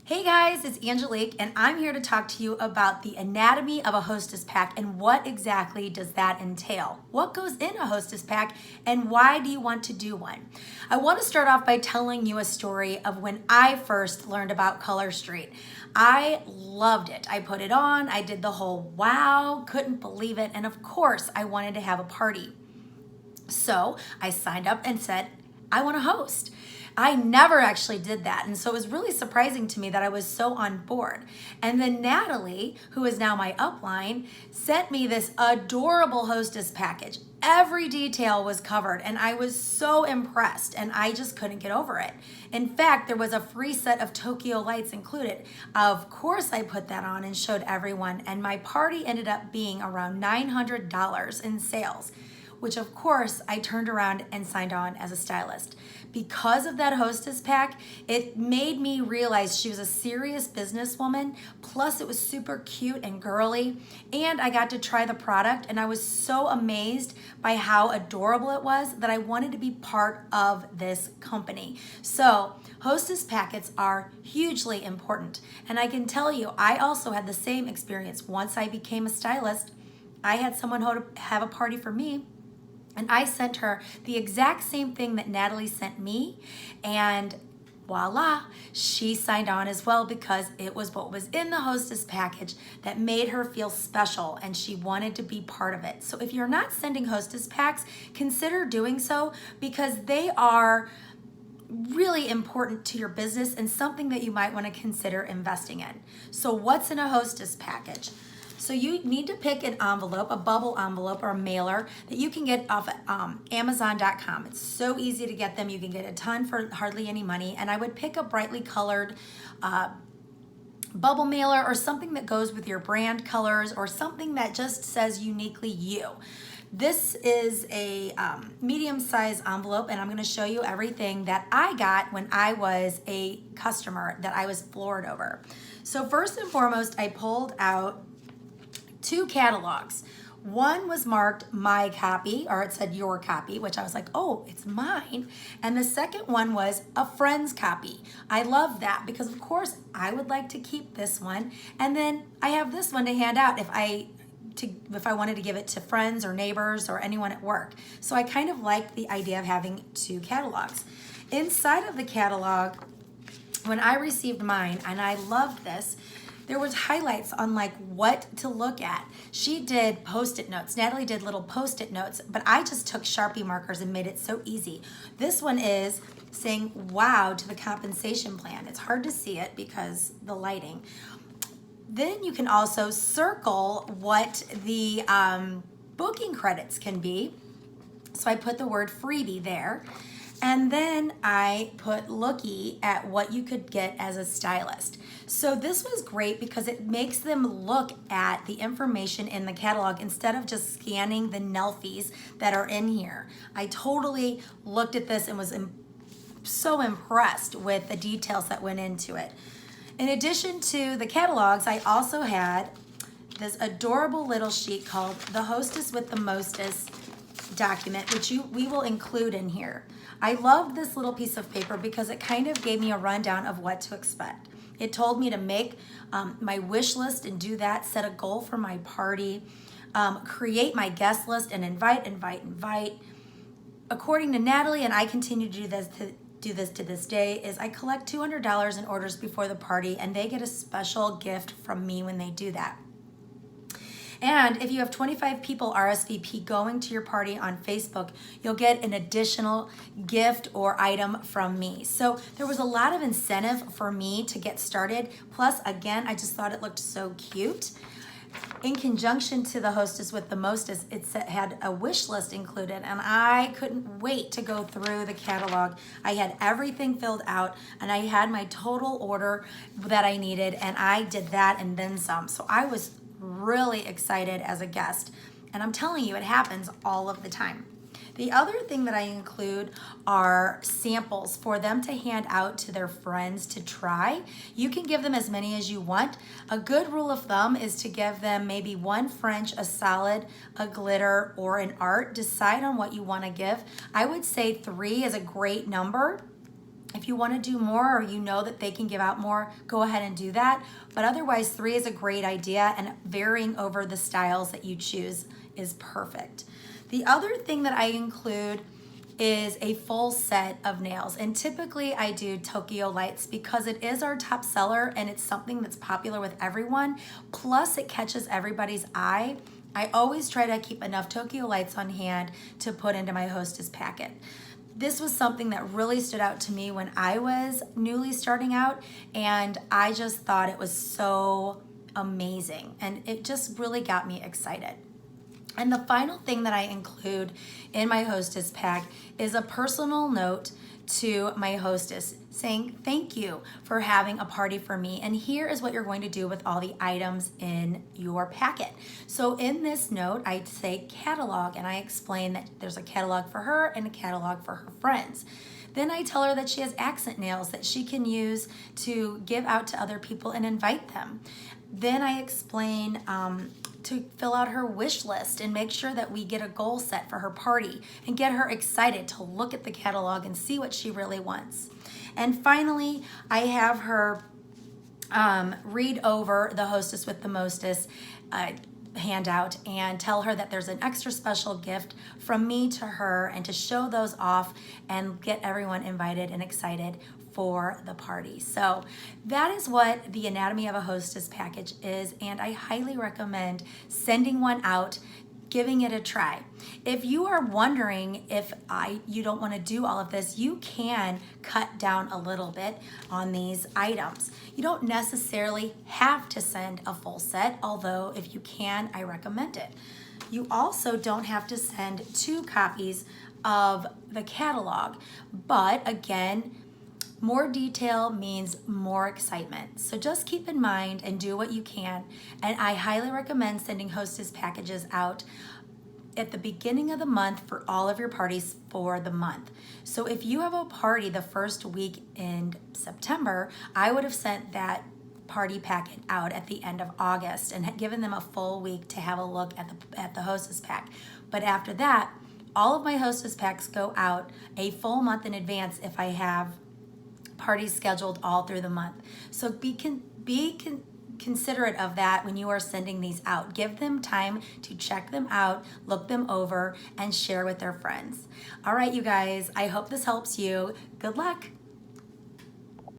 Hey guys, it's Angelique and I'm here to talk to you about the anatomy of a Hostess Pack and what exactly does that entail? What goes in a Hostess Pack and why do you want to do one? I want to start off by telling you a story of when I first learned about Color Street. I loved it. I put it on, I did the whole wow, couldn't believe it, and of course I wanted to have a party. So I signed up and said, I want to host. I never actually did that. And so it was really surprising to me that I was so on board. And then Natalie, who is now my upline, sent me this adorable hostess package. Every detail was covered and I was so impressed and I just couldn't get over it. In fact, there was a free set of Tokyo lights included. Of course I put that on and showed everyone, and my party ended up being around $900 in sales, which of course I turned around and signed on as a stylist. Because of that hostess pack, it made me realize she was a serious businesswoman, plus it was super cute and girly, and I got to try the product and I was so amazed by how adorable it was that I wanted to be part of this company. So hostess packets are hugely important, and I can tell you, I also had the same experience. Once I became a stylist, I had someone have a party for me, and I sent her the exact same thing that Natalie sent me, and voila, she signed on as well because it was what was in the hostess package that made her feel special and she wanted to be part of it. So if you're not sending hostess packs, consider doing so because they are really important to your business and something that you might want to consider investing in. So what's in a hostess package? So you need to pick an envelope, a bubble envelope or a mailer that you can get off Amazon.com. It's so easy to get them. You can get a ton for hardly any money. And I would pick a brightly colored bubble mailer or something that goes with your brand colors or something that just says uniquely you. This is a medium-sized envelope, and I'm going to show you everything that I got when I was a customer that I was floored over. So first and foremost, I pulled out 2 catalogs. One was marked my copy, or it said your copy, which I was like, oh, it's mine. And the second one was a friend's copy. I love that because of course I would like to keep this one. And then I have this one to hand out if I wanted to give it to friends or neighbors or anyone at work. So I kind of like the idea of having 2 catalogs. Inside of the catalog, when I received mine, and I loved this, there was highlights on like what to look at. She did Post-it notes. Natalie did little Post-it notes, but I just took Sharpie markers and made it so easy. This one is saying wow to the compensation plan. It's hard to see it because the lighting. Then you can also circle what the booking credits can be. So I put the word freebie there. And then I put looky at what you could get as a stylist. So this was great because it makes them look at the information in the catalog instead of just scanning the Nelfies that are in here. I totally looked at this and was so impressed with the details that went into it. In addition to the catalogs, I also had this adorable little sheet called the Hostess with the Mostess document, which we will include in here. I loved this little piece of paper because it kind of gave me a rundown of what to expect. It told me to make my wish list and do that, set a goal for my party, create my guest list and invite. According to Natalie, and I continue to do this to this day, is I collect $200 in orders before the party and they get a special gift from me when they do that. And if you have 25 people RSVP going to your party on Facebook, you'll get an additional gift or item from me. So there was a lot of incentive for me to get started. Plus, again, I just thought it looked so cute. In conjunction to the Hostess with the Mostess, it had a wish list included, and I couldn't wait to go through the catalog. I had everything filled out, and I had my total order that I needed, and I did that and then some. So I was really excited as a guest, and I'm telling you, it happens all of the time. The other thing that I include are samples for them to hand out to their friends to try. You can give them as many as you want. A good rule of thumb is to give them maybe 1 French, a solid, a glitter, or an art. Decide on what you want to give. I would say 3 is a great number. If you want to do more or you know that they can give out more, go ahead and do that. But otherwise, 3 is a great idea, and varying over the styles that you choose is perfect. The other thing that I include is a full set of nails. And typically I do Tokyo Lights because it is our top seller and it's something that's popular with everyone. Plus it catches everybody's eye. I always try to keep enough Tokyo Lights on hand to put into my Hostess packet. This was something that really stood out to me when I was newly starting out, and I just thought it was so amazing, and it just really got me excited. And the final thing that I include in my Hostess pack is a personal note to my hostess saying thank you for having a party for me, and here is what you're going to do with all the items in your packet. So in this note I say catalog, and I explain that there's a catalog for her and a catalog for her friends. Then I tell her that she has accent nails that she can use to give out to other people and invite them. Then I explain to fill out her wish list and make sure that we get a goal set for her party and get her excited to look at the catalog and see what she really wants. And finally, I have her read over the Hostess with the Mostess handout and tell her that there's an extra special gift from me to her, and to show those off and get everyone invited and excited for the party. So that is what the Anatomy of a Hostess package is, and I highly recommend sending one out, giving it a try. If you are wondering if you don't want to do all of this, you can cut down a little bit on these items. You don't necessarily have to send a full set, although if you can, I recommend it. You also don't have to send 2 copies of the catalog, but again, more detail means more excitement. So just keep in mind and do what you can. And I highly recommend sending Hostess packages out at the beginning of the month for all of your parties for the month. So if you have a party the first week in September, I would have sent that party packet out at the end of August and given them a full week to have a look at the Hostess pack. But after that, all of my Hostess packs go out a full month in advance if I have parties scheduled all through the month. So be considerate of that when you are sending these out. Give them time to check them out, look them over, and share with their friends. All right, you guys, I hope this helps you. Good luck.